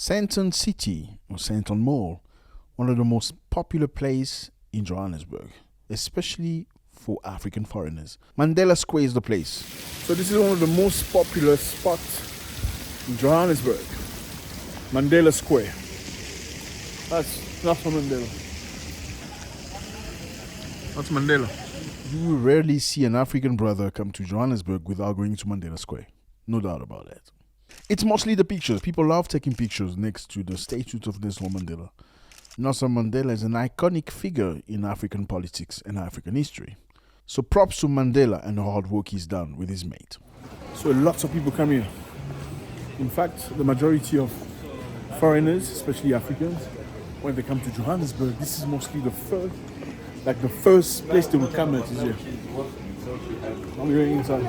SANDTON City, or SANDTON Mall, one of the most popular places in Johannesburg, especially for African foreigners. Mandela Square is the place. So this is one of the most popular spots in Johannesburg. Mandela Square. That's Nelson Mandela. That's Mandela. You will rarely see an African brother come to Johannesburg without going to Mandela Square. No doubt about that. It's mostly the pictures. People love taking pictures next to the statue of Nelson Mandela. Nelson Mandela is an iconic figure in African politics and African history. So props to Mandela and the hard work he's done with his mate. So lots of people come here. In fact, the majority of foreigners, especially Africans, when they come to Johannesburg, this is mostly the first place they will come at is here. I'm going inside.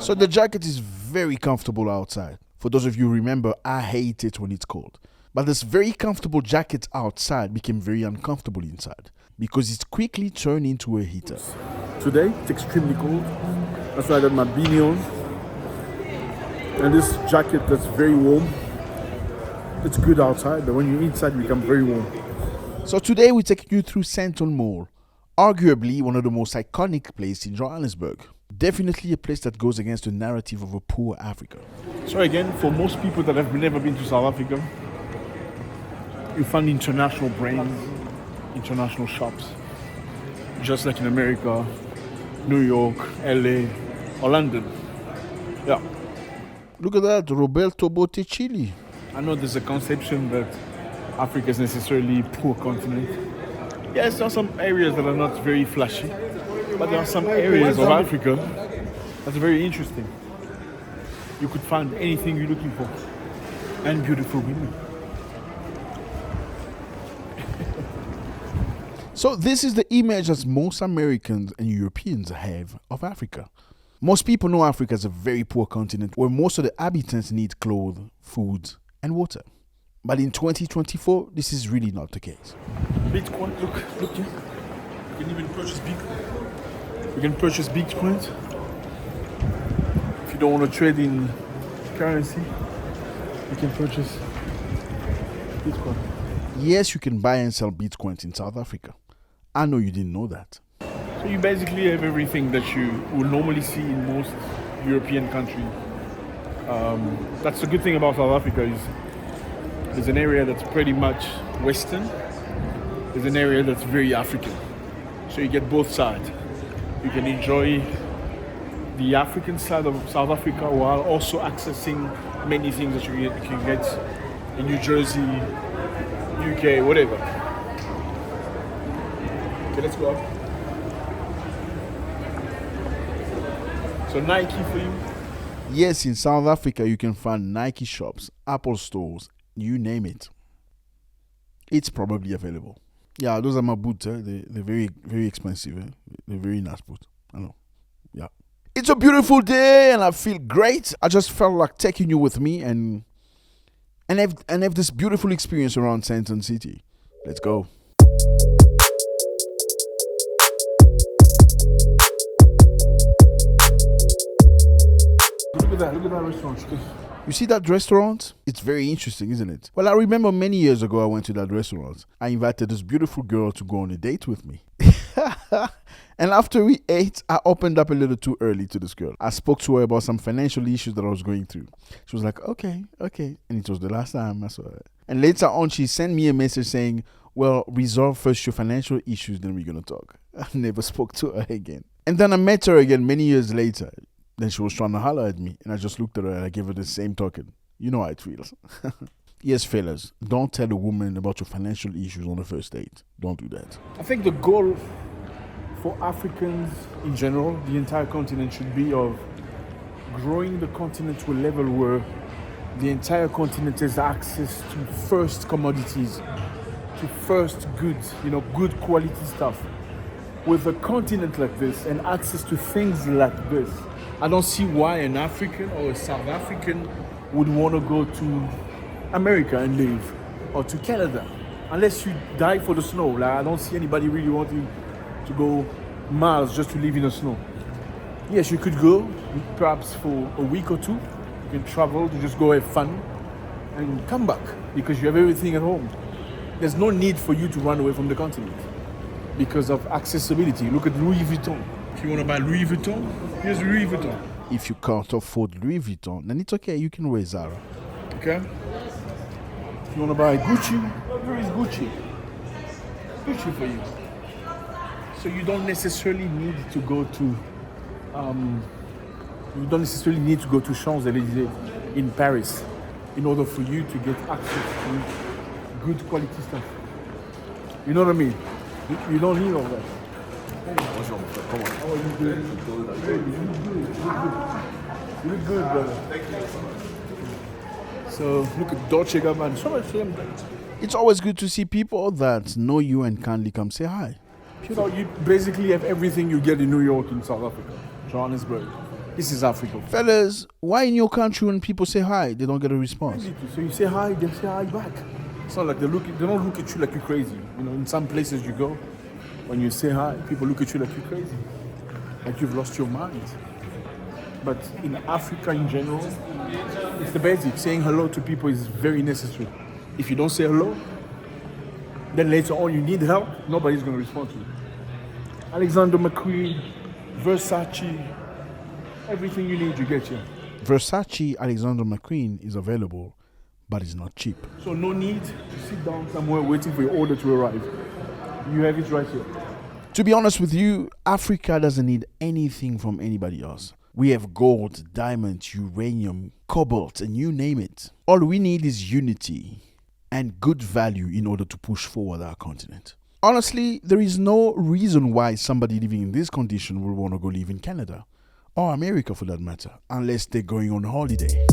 So the jacket is very comfortable outside. For those of you who remember, I hate it when it's cold. But this very comfortable jacket outside became very uncomfortable inside because it quickly turned into a heater. Today, it's extremely cold. That's why I got my beanie on. And this jacket that's very warm. It's good outside, but when you're inside, it becomes very warm. So today we take you through SANDTON Mall, arguably one of the most iconic places in Johannesburg. Definitely a place that goes against the narrative of a poor Africa. So again, for most people that have never been to South Africa, you find international brands, international shops, just like in America, New York, LA, or London. Yeah. Look at that, Roberto Botticelli. I know there's a conception that Africa is necessarily a poor continent. Yes, there are some areas that are not very flashy, but there are some areas of Africa that's very interesting. You could find anything you're looking for, and beautiful women. So this is the image that most Americans and Europeans have of Africa. Most people know Africa as a very poor continent where most of the inhabitants need clothes, food, and water. But in 2024, this is really not the case. Bitcoin, look here. You can even purchase Bitcoin. You can purchase Bitcoins. If you don't want to trade in currency, you can purchase Bitcoin. Yes, you can buy and sell Bitcoins in South Africa. I know you didn't know that. So you basically have everything that you will normally see in most European countries. That's the good thing about South Africa is there's an area that's pretty much Western. There's an area that's very African. So you get both sides. You can enjoy the African side of South Africa while also accessing many things that you can get in New Jersey, UK, whatever. Okay, let's go up. So Nike for you. Yes, in South Africa, you can find Nike shops, Apple stores, you name it. It's probably available. Yeah, those are my boots. They're very, very expensive. They're very nice boots. I know. Yeah. It's a beautiful day and I feel great. I just felt like taking you with me and have this beautiful experience around SANDTON City. Let's go. Look at that restaurant. You see that restaurant? It's very interesting, isn't it? Well, I remember many years ago I went to that restaurant. I invited this beautiful girl to go on a date with me. And after we ate, I opened up a little too early to this girl. I spoke to her about some financial issues that I was going through. She was like, okay. And it was the last time I saw her. And later on, she sent me a message saying, well, resolve first your financial issues, then we're going to talk. I never spoke to her again. And then I met her again many years later. Then she was trying to holler at me, and I just looked at her and I gave her the same token. You know how it feels. Yes, fellas, don't tell a woman about your financial issues on the first date. Don't do that. I think the goal for Africans in general, the entire continent, should be of growing the continent to a level where the entire continent has access to first commodities, to first goods, good quality stuff. With a continent like this and access to things like this, I don't see why an African or a South African would want to go to America and live, or to Canada, unless you die for the snow. Like, I don't see anybody really wanting to go miles just to live in the snow. Yes, you could go perhaps for a week or two. You can travel to just go have fun. and come back because you have everything at home. There's no need for you to run away from the continent because of accessibility. Look at Louis Vuitton. If you want to buy Louis Vuitton, here's Louis Vuitton. If you can't afford Louis Vuitton, then it's okay, you can wear Zara. Okay? If you want to buy Gucci, where is Gucci? Gucci for you. So you don't necessarily need to go to Champs-Élysées in Paris in order for you to get access to good quality stuff. You know what I mean? You don't need all that. Bonjour, mon frère. Comment How are you doing? You look good, brother. So look at Dolce Gabbana. So much same. It's always good to see people that know you and kindly come say hi. So you basically have everything you get in New York in South Africa, Johannesburg. This is Africa. Fellas, why in your country when people say hi, they don't get a response? So you say hi, they say hi back. It's not like they don't look at you like you're crazy. You know, in some places you go, when you say hi, people look at you like you're crazy, like you've lost your mind. But in Africa in general, it's the basic. Saying hello to people is very necessary. If you don't say hello, then later on you need help, nobody's going to respond to you. Alexander McQueen, Versace, everything you need, you get here. Versace Alexander McQueen is available, but it's not cheap. So no need to sit down somewhere waiting for your order to arrive. You have it right here. To be honest with you, Africa doesn't need anything from anybody else. We have gold, diamonds, uranium, cobalt, and you name it. All we need is unity and good value in order to push forward our continent. Honestly, there is no reason why somebody living in this condition will want to go live in Canada or America for that matter, unless they're going on holiday.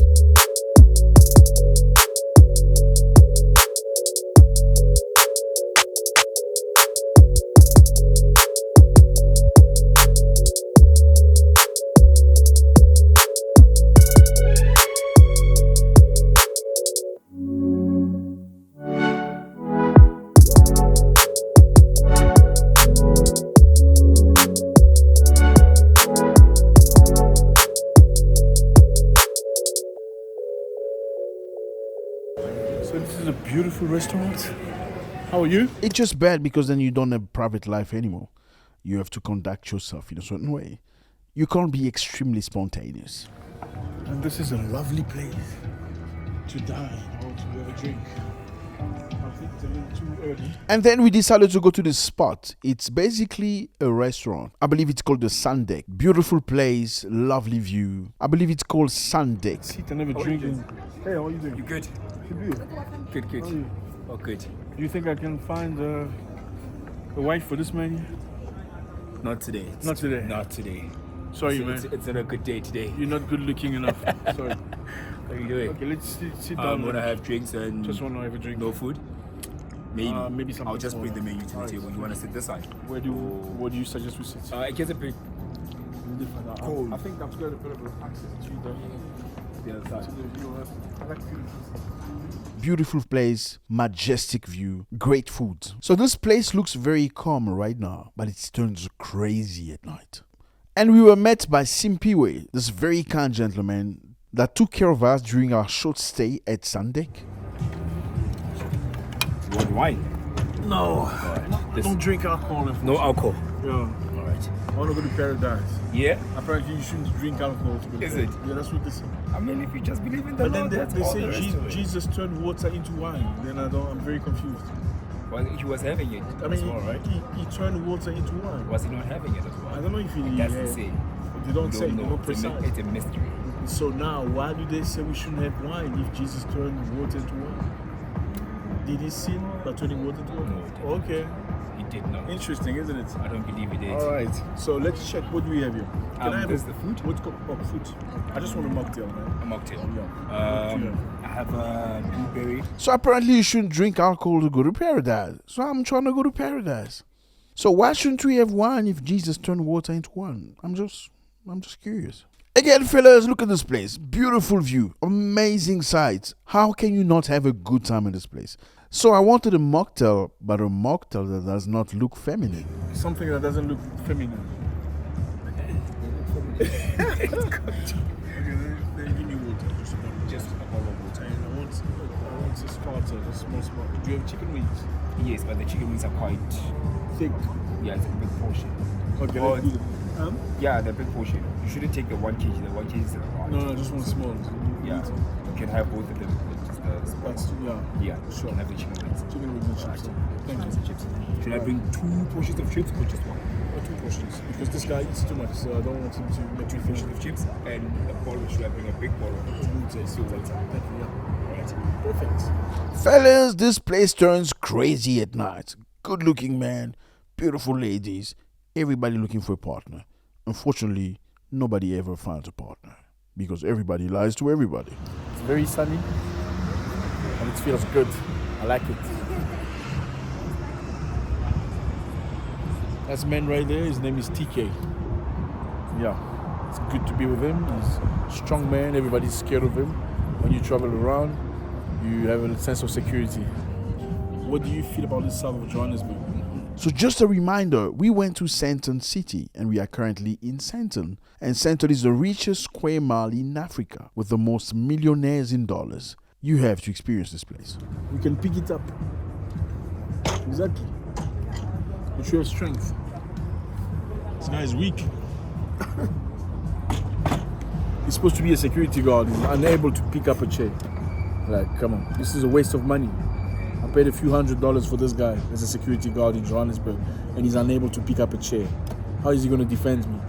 So this is a beautiful restaurant. How are you? It's just bad because then you don't have private life anymore. You have to conduct yourself in a certain way. You can't be extremely spontaneous. And this is a lovely place to dine or to have a drink. I think it's a little too early. And then we decided to go to this spot. It's basically a restaurant. I believe it's called the SANDTON. Beautiful place, lovely view. I believe it's called SANDTON. Sit and have a drink. Hey, how are you doing? You good? Good. Good, good. How are you? Oh, good. Do you think I can find a wife for this menu? Not today. Not today. Not today. Sorry, It's man. not a good day today. You're not good looking enough. Sorry. What are you doing? Okay, let's sit down. Want to have drinks and Just want to have a drink. no food? Maybe. Maybe something I'll just bring smaller. the menu to the Alright. table. You want to sit this side? What do you suggest we sit? It gets a bit cold. I think that's got a bit of access to the other side. the view. I like Beautiful place, majestic view, great food. So this place looks very calm right now, but it turns crazy at night. And we were met by Simpiwe, this very kind gentleman that took care of us during our short stay at SANDTON. You want wine? No, This- don't drink alcohol. No alcohol. Yeah. All right. I want to go to paradise. Yeah. Apparently, you shouldn't drink alcohol to go to Is paradise. it? Yeah, that's what they say. I mean, if you just believe in the But then Lord, that's they all say the rest of it. Jesus turned water into wine. Then I'm very confused. Well, he was having it. I That's mean, all right. he turned water into wine. Was he not having it as well? I don't know if he It doesn't say. They don't We say. They know. don't precise. It's a mystery. So now, why do they say we shouldn't have wine if Jesus turned water into wine? Did he sin by turning water into wine? No, he didn't. Okay. He did not. Interesting, isn't it? I don't believe he did. All right. So let's check. What do we have here? Can I have There's the food. What's called food? I just want a mocktail, man. A mocktail. Yeah. I have a blueberry. So apparently you shouldn't drink alcohol to go to paradise. So I'm trying to go to paradise. So why shouldn't we have wine if Jesus turned water into wine? I'm just curious. Again, fellas, look at this place. Beautiful view, amazing sights. How can you not have a good time in this place? So I wanted a mocktail, but a mocktail that does not look feminine. Something that doesn't look feminine. Okay, then give me water. Just Just a bottle of water. I want starter, just small. Do you have chicken wings? Yes, but the chicken wings are quite Thick. yeah, it's a big portion. Okay, Oh, let's do it. Yeah, they're big portion. You shouldn't take the 1 kg. The 1 kg is a lot. No, just one small. Yeah, you can have both of them. Just Yeah. yeah, Sure. You can have the chicken wings. Chicken wings and chips. Thank you. The chips. Should I bring 2 portions of chips or just 1? Or 2 portions. Because this guy eats too much, so I don't want him to make 2 me portions finish. of chips and a bowl. Should I bring a big bowl of So thank you. Yeah. Alright. Perfect. Fellas, this place turns crazy at night. Good looking man, beautiful ladies, everybody looking for a partner. Unfortunately, nobody ever finds a partner because everybody lies to everybody. It's very sunny and it feels good. I like it. That's man right there. His name is TK. Yeah, it's good to be with him. He's a strong man. Everybody's scared of him. When you travel around, you have a sense of security. What do you feel about the south of Johannesburg? So just a reminder, we went to SANDTON City and we are currently in SANDTON. And SANDTON is the richest square mile in Africa with the most millionaires in dollars. You have to experience this place. We can pick it up. Exactly. But you have strength. This guy is weak. He's supposed to be a security guard. He's unable to pick up a chair. Like, come on. This is a waste of money. I paid a few $100s for this guy as a security guard in Johannesburg, and he's unable to pick up a chair. How is he going to defend me?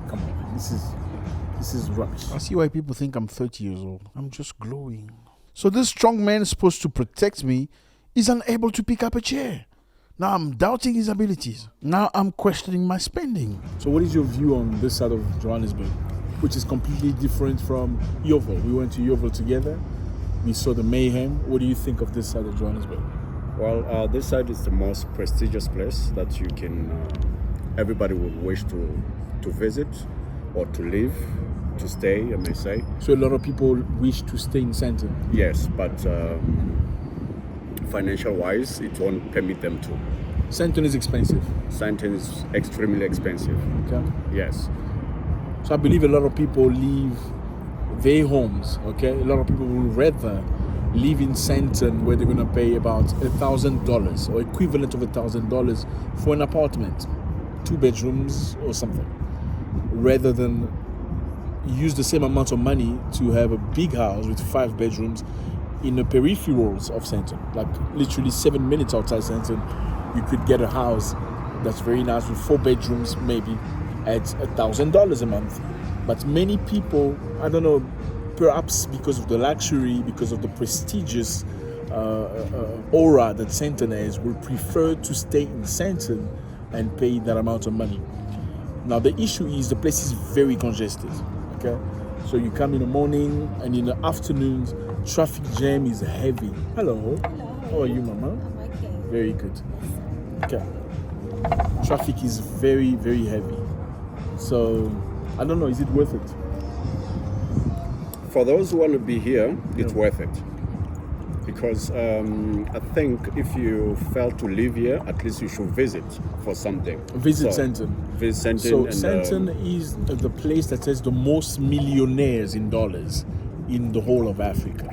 Come on. This is rubbish. I see why people think I'm 30 years old. I'm just glowing. So this strong man is supposed to protect me is unable to pick up a chair. Now I'm doubting his abilities. Now I'm questioning my spending. So what is your view on this side of Johannesburg, which is completely different from Yeovil? We went to Yeovil together. We saw the mayhem. What do you think of this side of Johannesburg? Well, this side is the most prestigious place that you can, everybody would wish to visit or to live, to stay, I may say. So a lot of people wish to stay in SANDTON. Yes, but financial-wise, it won't permit them to. SANDTON is expensive. SANDTON is extremely expensive. Okay. Yes. So I believe a lot of people leave their homes. Okay. A lot of people will rather live in SANDTON where they're gonna pay about $1,000 or equivalent of $1,000 for an apartment, 2 bedrooms or something, rather than use the same amount of money to have a big house with 5 bedrooms in the peripherals of SANDTON. Like literally 7 minutes outside SANDTON, you could get a house that's very nice with 4 bedrooms, maybe at $1,000 a month. But many people, I don't know, perhaps because of the luxury, because of the prestigious aura that SANDTON has, will prefer to stay in SANDTON and pay that amount of money. Now the issue is the place is very congested. Okay, so you come in the morning and in the afternoons, traffic jam is heavy. Hello. How are you, Mama? I'm okay. Very good. Okay. Traffic is very, very heavy. So I don't know, is it worth it? For those who want to be here, it's worth it. Because I think if you fail to live here, at least you should visit for something. Visit So, SANDTON. Visit SANDTON. So and, SANDTON is the place that has the most millionaires in dollars in the whole of Africa.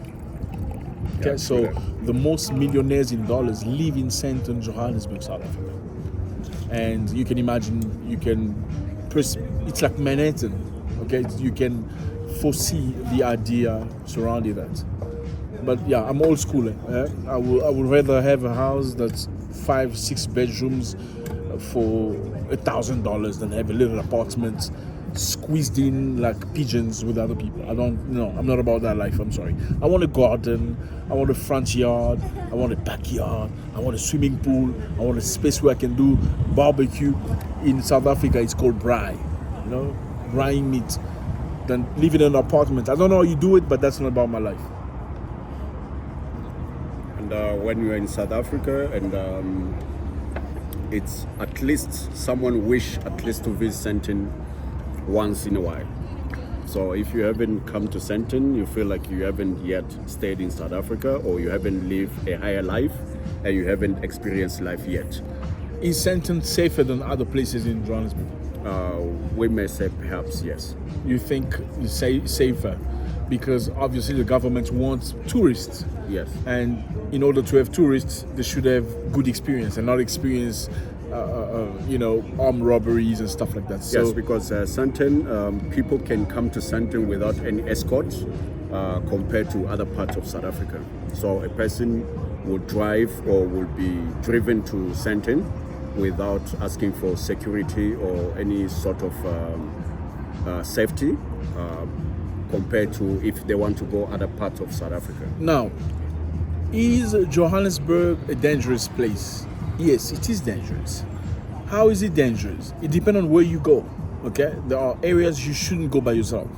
Okay, Yeah, so true. the most millionaires in dollars live in SANDTON, Johannesburg, South Africa. And you can imagine, it's like Manhattan. Okay, you can foresee the idea surrounding that. But yeah, I'm old school. I would rather have a house that's 5-6 bedrooms for $1,000 than have a little apartment squeezed in like pigeons with other people. I'm not about that life. I'm sorry. I want a garden. I want a front yard. I want a backyard. I want a swimming pool. I want a space where I can do barbecue. In South Africa, it's called braai. Braai meat. Than living in an apartment. I don't know how you do it, but that's not about my life. And when you're in South Africa, and it's at least someone wish at least to visit SANDTON once in a while. So if you haven't come to SANDTON, you feel like you haven't yet stayed in South Africa, or you haven't lived a higher life, and you haven't experienced life yet. Is SANDTON safer than other places in Johannesburg? We may say perhaps yes. You think it's safer? Because obviously the government wants tourists. Yes. And in order to have tourists, they should have good experience and not experience, armed robberies and stuff like that. So, Yes, because SANDTON, people can come to SANDTON without any escort compared to other parts of South Africa. So a person will drive or will be driven to SANDTON without asking for security or any sort of safety compared to if they want to go other parts of South Africa. now, is Johannesburg a dangerous place? Yes, it is dangerous. How is it dangerous? It depends on where you go. Okay, there are areas you shouldn't go by yourself.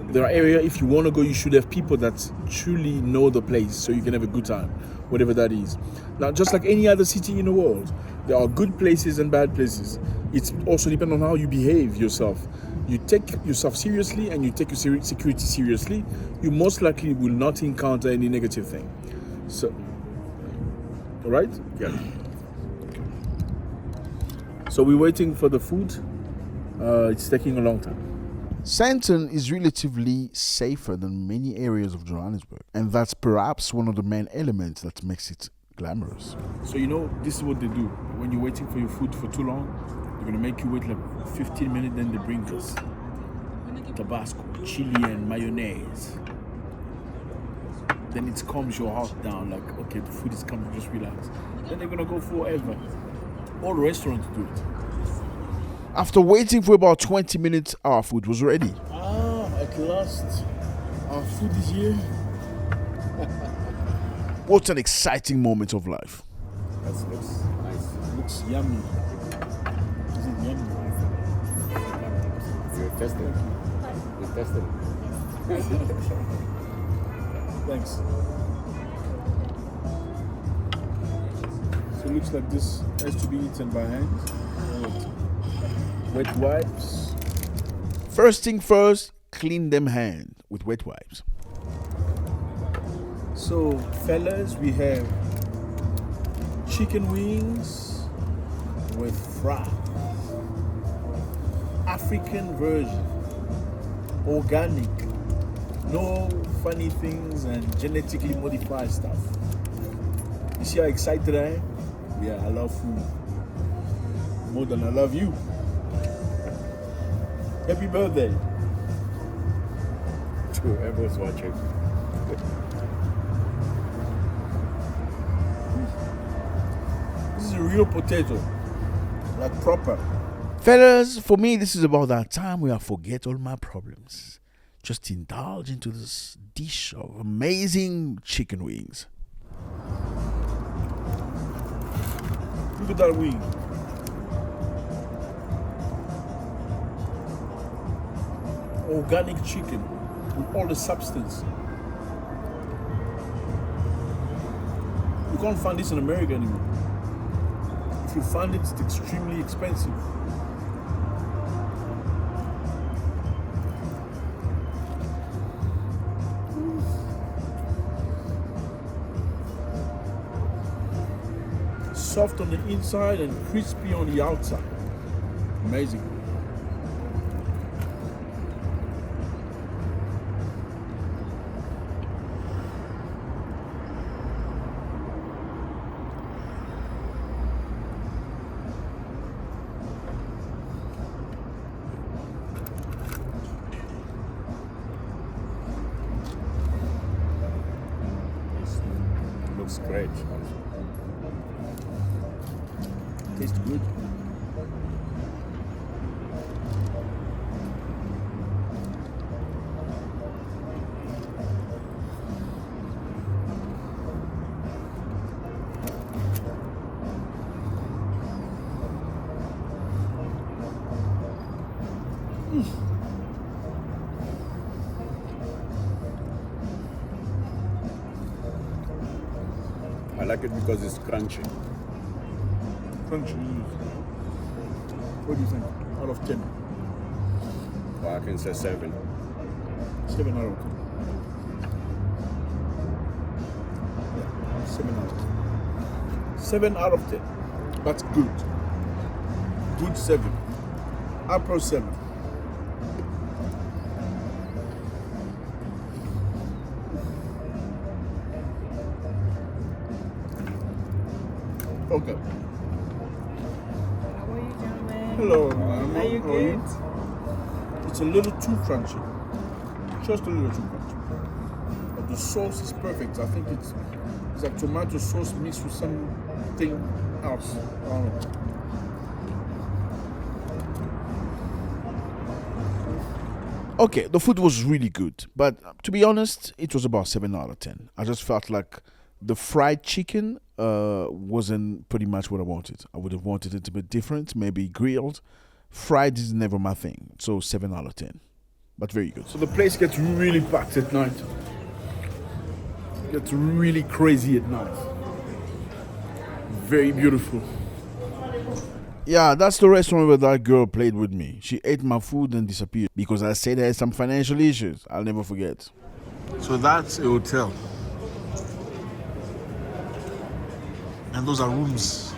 There are areas if you want to go, you should have people that truly know the place, so you can have a good time, whatever that is. Now, just like any other city in the world, there are good places and bad places. It's also depends on how you behave yourself. You take yourself seriously and you take your security seriously, you most likely will not encounter any negative thing. So, all right? Yeah. So we're waiting for the food. It's taking a long time. SANDTON is relatively safer than many areas of Johannesburg, and that's perhaps one of the main elements that makes it glamorous. So this is what they do. When you're waiting for your food for too long, they're gonna make you wait like 15 minutes, then they bring us Tabasco, chili and mayonnaise. Then it calms your heart down, like, okay, the food is coming, just relax. Then they're gonna go forever. All restaurants do it. After waiting for about 20 minutes, our food was ready. At last, our food is here. What an exciting moment of life. That looks nice. Looks yummy. Is it yummy? You tested. You tested. Thanks. So it looks like this has to be eaten by hand. Wet wipes. First thing first, clean them hands with wet wipes. So, fellas, we have chicken wings with fries. African version. Organic. No funny things and genetically modified stuff. You see how excited I am? Yeah, I love food. More than I love you. Happy birthday. Whoever's watching. This is a real potato. Like proper. Fellas, for me, this is about that time where I forget all my problems. Just indulge into this dish of amazing chicken wings. Look at that wing. Organic chicken with all the substance. You can't find this in America anymore. If you find it, it's extremely expensive. Soft on the inside and crispy on the outside. Amazing. Looks great. Tastes good. I like it because it's crunchy. Crunchy. What do you think? Out of 10? Well, I can say 7. 7 out of 10. Yeah, 7 out of 10. 7 out of 10. That's good. Good 7. Upper 7. Okay. How are you, gentlemen? Hello. Are you good? It's a little too crunchy. Just a little too crunchy. But the sauce is perfect. I think it's like tomato sauce mixed with something else. I don't know. Okay, the food was really good, but to be honest, it was about 7 out of 10. I just felt like the fried chicken wasn't pretty much what I wanted. I would have wanted it a bit different, maybe grilled. Fried is never my thing, so 7 out of 10. But very good. So the place gets really packed at night. Gets really crazy at night. Very beautiful. Yeah, that's the restaurant where that girl played with me. She ate my food and disappeared because I said I had some financial issues. I'll never forget. So that's a hotel. And those are rooms.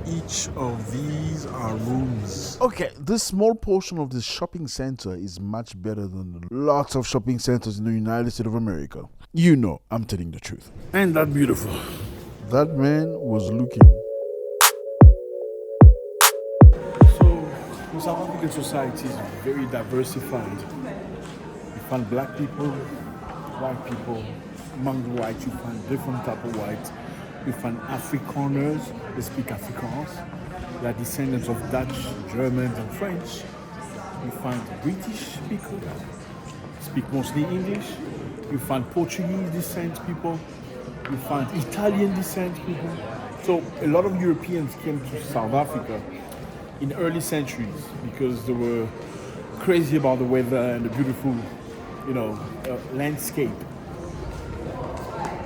Each of these are rooms. Okay, this small portion of this shopping center is much better than lots of shopping centers in the United States of America. You know, I'm telling the truth. And that beautiful. That man was looking. So the South African society is very diversified. You find black people, white people. Among the whites, you find different type of whites. You find Afrikaners, they speak Afrikaans. They are descendants of Dutch, Germans, and French. You find British people, speak mostly English. You find Portuguese descent people. You find Italian descent people. So a lot of Europeans came to South Africa in early centuries because they were crazy about the weather and the beautiful, landscape.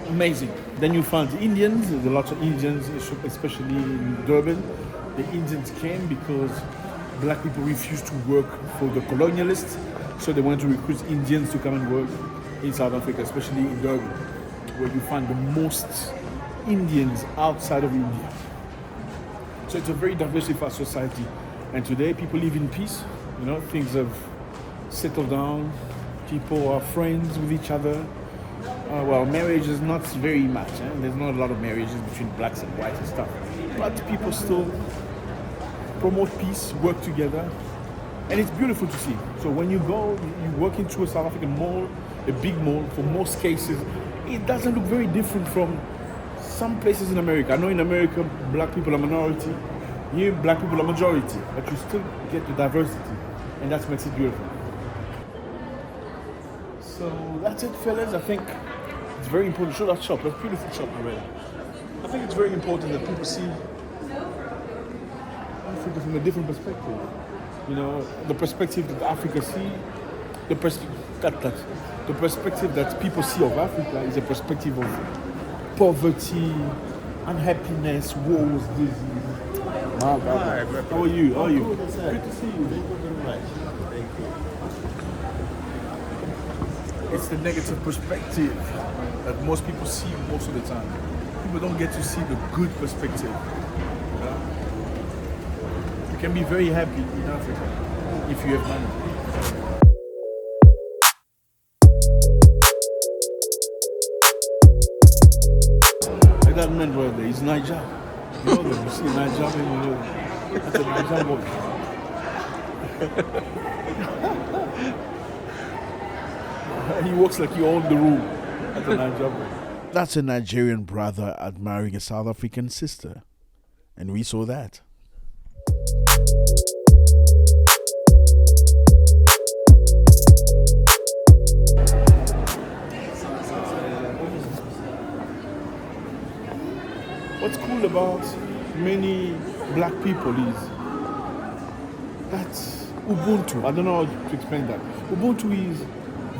Amazing. Then you find Indians. There's a lot of Indians, especially in Durban. The Indians came because black people refused to work for the colonialists, so they wanted to recruit Indians to come and work in South Africa, especially in Durban, where you find the most Indians outside of India. So it's a very diversified society. And today people live in peace. Things have settled down. People are friends with each other. Marriage is not very much. There's not a lot of marriages between blacks and whites and stuff. But people still promote peace, work together. And it's beautiful to see. So when you go, you walk into a South African mall, a big mall, for most cases, it doesn't look very different from some places in America. I know in America, black people are minority. Here, black people are majority. But you still get the diversity. And that makes it beautiful. So that's it, fellas. I think it's very important. Show that shop. That's a beautiful shop already. I think it's very important that people see Africa from a different perspective. The perspective that Africa see, the perspective that people see of Africa is a perspective of poverty, unhappiness, wars, disease. How are you? How are you? Good to see you. Thank you very much. Thank you. It's the negative perspective that most people see most of the time. People don't get to see the good perspective. You can be very happy in Africa if you have money. Like that man right there, he's Niger. You know them, you see Niger man, you know them. That's a Niger boy. He walks like he owns the room at the Niger boy. That's a Nigerian brother admiring a South African sister. And we saw that. What's cool about many black people is that Ubuntu, I don't know how to explain that. Ubuntu is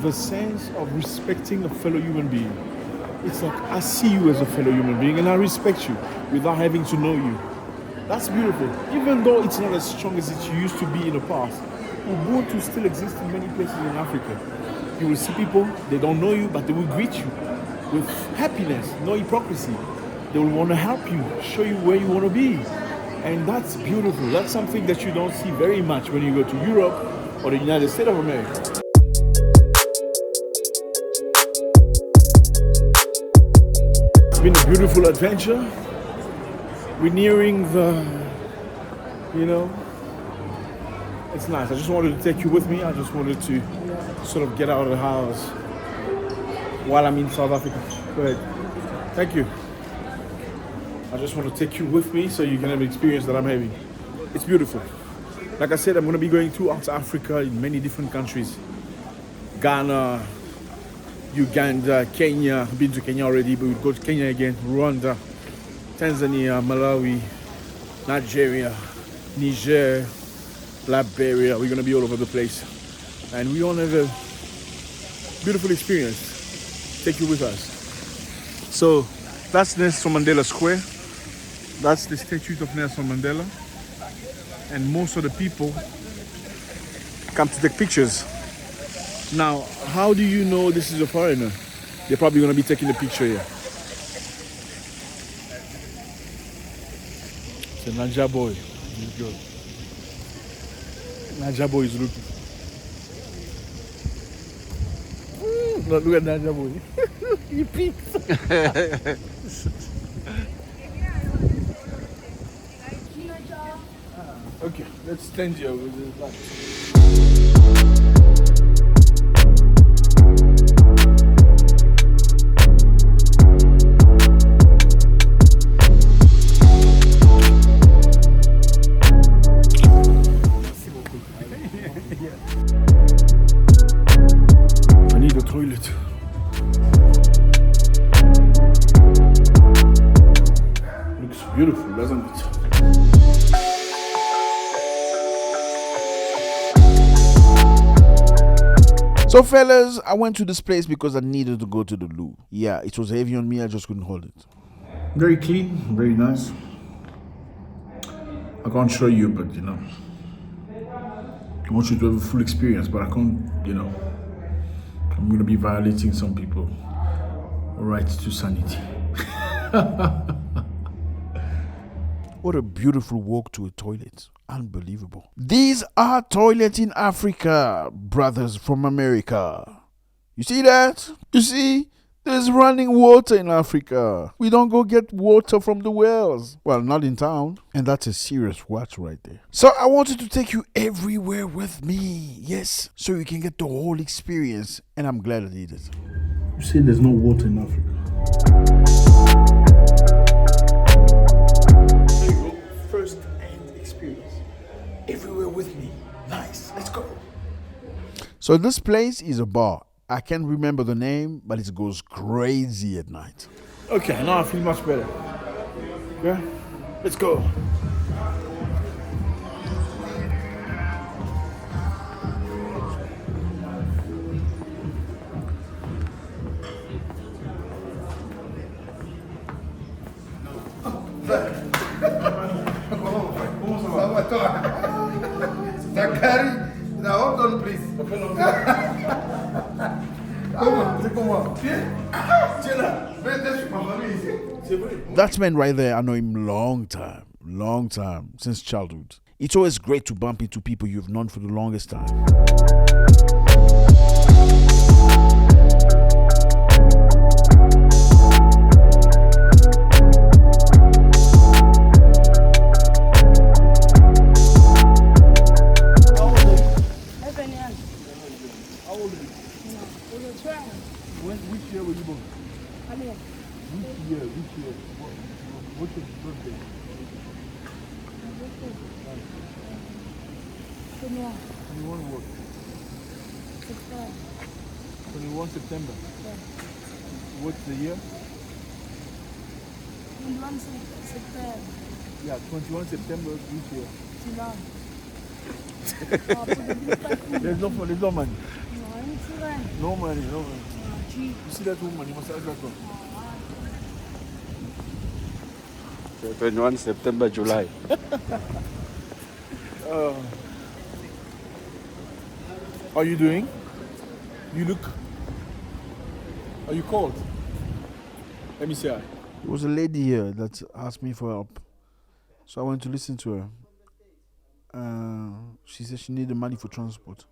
the sense of respecting a fellow human being. It's like I see you as a fellow human being and I respect you without having to know you. That's beautiful. Even though it's not as strong as it used to be in the past, Ubuntu still exists in many places in Africa. You will see people, they don't know you, but they will greet you with happiness, no hypocrisy. They will want to help you, show you where you want to be. And that's beautiful. That's something that you don't see very much when you go to Europe or the United States of America. It's been a beautiful adventure. we're nearing the, it's nice. I just wanted to take you with me. I just wanted to sort of get out of the house while I'm in South Africa. Go ahead. Thank you. I just want to take you with me so you can have the experience that I'm having. It's beautiful. Like I said, I'm going to be going throughout Africa in many different countries. Ghana, Uganda, Kenya. I've been to Kenya already, but we'll go to Kenya again. Rwanda, Tanzania, Malawi, Nigeria, Niger, Liberia. We're going to be all over the place. And we all have a beautiful experience. Take you with us. So that's Nelson Mandela Square. That's the statue of Nelson Mandela. And most of the people come to take pictures. Now, how do you know this is a foreigner? They're probably going to be taking the picture here. It's a Naija boy. He's good. Naija boy is looking. Look at Naija boy. He peeks. Okay, let's stand here with the light. I need a toilet. Looks beautiful, doesn't it? So fellas, I went to this place because I needed to go to the loo. Yeah, it was heavy on me, I just couldn't hold it. Very clean, very nice. I can't show you, but I want you to have a full experience, but I can't, I'm going to be violating some people. Right to sanity. What a beautiful walk to a toilet. Unbelievable. These are toilets in Africa, brothers from America. You see that? You see? There's running water in Africa. We don't go get water from the wells. Well, not in town. And that's a serious watch right there. So I wanted to take you everywhere with me. Yes. So you can get the whole experience. And I'm glad I did it. You say there's no water in Africa. There you go. First-hand experience. Everywhere with me. Nice. Let's go. So this place is a bar. I can't remember the name, but it goes crazy at night. Okay, now I feel much better. Yeah? Let's go. Zack, now hold on, please. That man right there, I know him long time, since childhood. It's always great to bump into people you've known for the longest time. Which year were you born? Which year? What's your birthday? 21 what? 21 September. Yeah. What's the year? 21 September. Yeah, 21 September which year? There's no money. No money. You see that woman, you must ask that one. 21 September, July. How are you doing? You look... Are you cold? Let me see. There was a lady here that asked me for help. So I went to listen to her. She said she needed money for transport.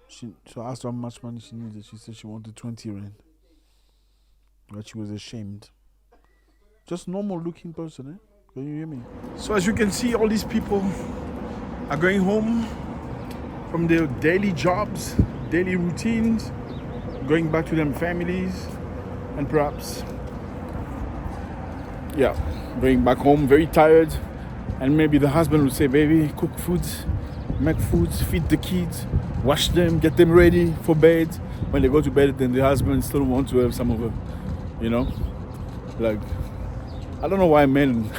So I asked her how much money she needed. She said she wanted 20 rand. But she was ashamed. Just normal looking person, Can you hear me? So as you can see, all these people are going home from their daily jobs, daily routines, going back to their families, and perhaps, going back home very tired. And maybe the husband will say, baby, cook food, make food, feed the kids, wash them, get them ready for bed. When they go to bed, then the husband still wants to have some of it, like, I don't know why men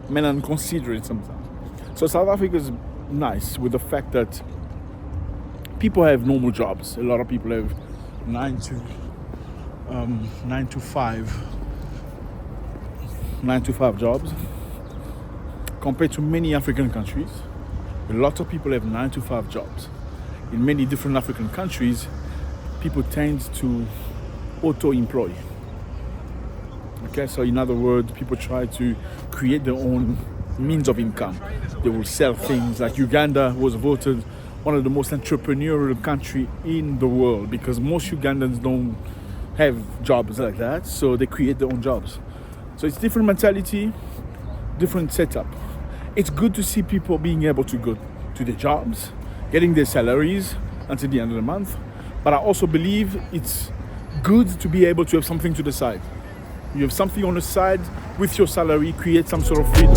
are inconsiderate sometimes. So South Africa is nice with the fact that people have normal jobs. A lot of people have 9 to 5 jobs. Compared to many African countries, a lot of people have 9 to 5 jobs. In many different African countries, people tend to auto-employ. Okay, so in other words, people try to create their own means of income. They will sell things. Like Uganda was voted one of the most entrepreneurial country in the world because most Ugandans don't have jobs like that, so they create their own jobs. So it's different mentality, different setup. It's good to see people being able to go to their jobs, getting their salaries until the end of the month. But I also believe it's good to be able to have something to the side. You have something on the side with your salary, create some sort of freedom.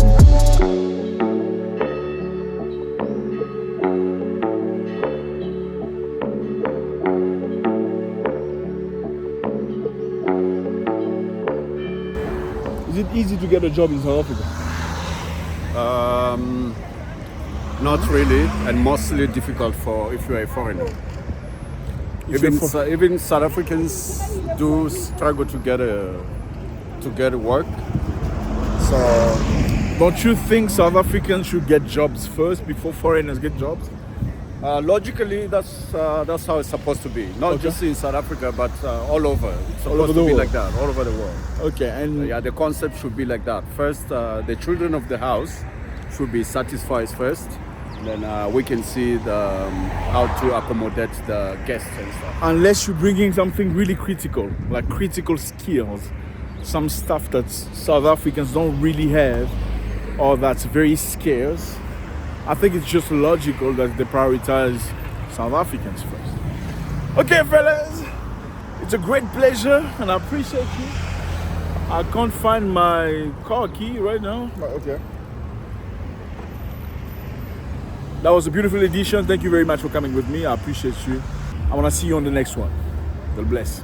Is it easy to get a job in South Africa? Not really, and mostly difficult for if you are a foreigner. Even South Africans do struggle to get work. So, don't you think South Africans should get jobs first before foreigners get jobs? logically, that's how it's supposed to be. Not just in South Africa, but all over. It's All over supposed the to be world. like that, all over the world. Okay, and Yeah, the concept should be like that. First, the children of the house should be satisfied first. Then we can see how to accommodate the guests and stuff. unless you bring in something really critical, like critical skills, some stuff that South Africans don't really have, or that's very scarce, I think it's just logical that they prioritize South Africans first. Okay, fellas, it's a great pleasure, and I appreciate you. I can't find my car key right now. Okay. That was a beautiful edition. Thank you very much for coming with me. I appreciate you. I want to see you on the next one. God bless.